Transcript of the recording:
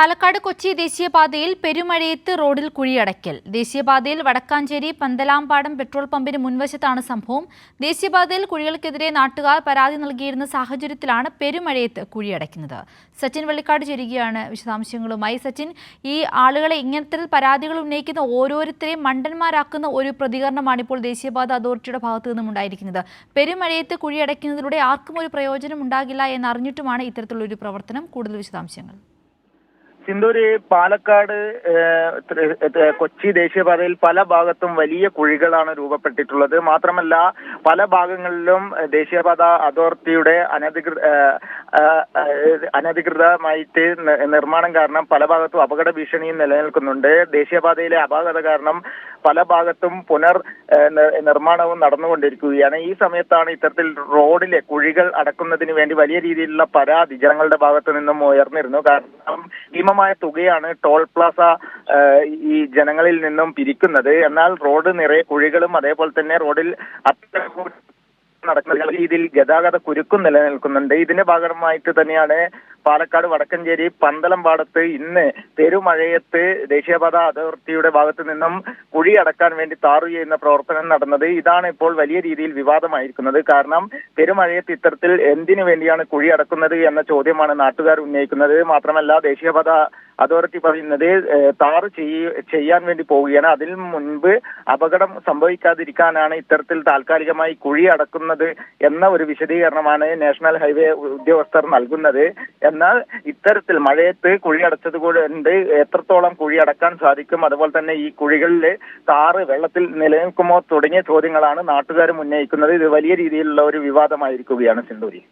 പാലക്കാട് കൊച്ചി ദേശീയപാതയിൽ പെരുമഴയത്ത് റോഡിൽ കുഴിയടയ്ക്കൽ. ദേശീയപാതയിൽ വടക്കാഞ്ചേരി പന്തലാംപാടം പെട്രോൾ പമ്പിന് മുൻവശത്താണ് സംഭവം. ദേശീയപാതയിൽ കുഴികൾക്കെതിരെ നാട്ടുകാർ പരാതി നൽകിയിരുന്ന സാഹചര്യത്തിലാണ് പെരുമഴയത്ത് കുഴിയടയ്ക്കുന്നത്. സച്ചിൻ വെള്ളിക്കാട് ചേരുകയാണ് വിശദാംശങ്ങളുമായി. സച്ചിൻ, ഈ ആളുകളെ ഇങ്ങനത്തെ പരാതികൾ ഉന്നയിക്കുന്ന ഓരോരുത്തരെയും മണ്ടന്മാരാക്കുന്ന ഒരു പ്രതികരണമാണ് ഇപ്പോൾ ദേശീയപാത അതോറിറ്റിയുടെ ഭാഗത്തു നിന്നും ഉണ്ടായിരിക്കുന്നത്. പെരുമഴയത്ത് കുഴിയടയ്ക്കുന്നതിലൂടെ ആർക്കും ഒരു പ്രയോജനം ഉണ്ടാകില്ല എന്നറിഞ്ഞിട്ടുമാണ് ഇത്തരത്തിലുള്ളൊരു പ്രവർത്തനം. കൂടുതൽ വിശദാംശങ്ങൾ. സിന്ധൂരി, പാലക്കാട് കൊച്ചി ദേശീയപാതയിൽ പല ഭാഗത്തും വലിയ കുഴികളാണ് രൂപപ്പെട്ടിട്ടുള്ളത്. മാത്രമല്ല പല ഭാഗങ്ങളിലും ദേശീയപാത അതോറിറ്റിയുടെ അനധികൃതമായിട്ട് നിർമ്മാണം കാരണം പല ഭാഗത്തും അപകട ഭീഷണിയും നിലനിൽക്കുന്നുണ്ട്. ദേശീയപാതയിലെ അപാകത കാരണം പല ഭാഗത്തും നിർമ്മാണവും നടന്നുകൊണ്ടിരിക്കുകയാണ്. ഈ സമയത്താണ് ഇത്തരത്തിൽ റോഡിലെ കുഴികൾ അടക്കുന്നതിന് വേണ്ടി വലിയ രീതിയിലുള്ള പരാതി ജനങ്ങളുടെ ഭാഗത്തു നിന്നും ഉയർന്നിരുന്നു. കാരണം ഭീമമായ തുകയാണ് ടോൾ പ്ലാസ ഈ ജനങ്ങളിൽ നിന്നും പിരിക്കുന്നത്. എന്നാൽ റോഡ് നിറയെ കുഴികളും അതേപോലെ തന്നെ റോഡിൽ നടക്കുന്ന രീതിയിൽ ഗതാഗത കുരുക്കും നിലനിൽക്കുന്നുണ്ട്. ഇതിന്റെ ഭാഗമായിട്ട് തന്നെയാണ് പാലക്കാട് വടക്കഞ്ചേരി പന്തലംപാടത്ത് ഇന്ന് പെരുമഴയത്ത് ദേശീയപാത അതോറിറ്റിയുടെ ഭാഗത്തു നിന്നും കുഴി അടക്കാൻ വേണ്ടി താറു ചെയ്യുന്ന പ്രവർത്തനം നടന്നത്. ഇതാണ് ഇപ്പോൾ വലിയ രീതിയിൽ വിവാദമായിരിക്കുന്നത്. കാരണം പെരുമഴയത്ത് ഇത്തരത്തിൽ എന്തിനു വേണ്ടിയാണ് കുഴി അടക്കുന്നത് എന്ന ചോദ്യമാണ് നാട്ടുകാർ ഉന്നയിക്കുന്നത്. മാത്രമല്ല ദേശീയപാത അതോറിറ്റി പറയുന്നത് താറ് ചെയ്യാൻ വേണ്ടി പോവുകയാണ്. അതിന് മുൻപ് അപകടം സംഭവിക്കാതിരിക്കാനാണ് ഇത്തരത്തിൽ താൽക്കാലികമായി കുഴി അടക്കുന്നത് എന്ന ഒരു വിശദീകരണമാണ് നാഷണൽ ഹൈവേ ഉദ്യോഗസ്ഥർ നൽകുന്നത്. എന്നാൽ ഇത്തരത്തിൽ മഴയത്ത് കുഴി അടച്ചത് കൊണ്ട് എത്രത്തോളം കുഴി അടക്കാൻ സാധിക്കും, അതുപോലെ തന്നെ ഈ കുഴികളിൽ താറ് വെള്ളത്തിൽ നിലനിൽക്കുമോ തുടങ്ങിയ ചോദ്യങ്ങളാണ് നാട്ടുകാരും ഉന്നയിക്കുന്നത്. ഇത് വലിയ രീതിയിലുള്ള ഒരു വിവാദമായിരിക്കുകയാണ് സിന്ധൂരി.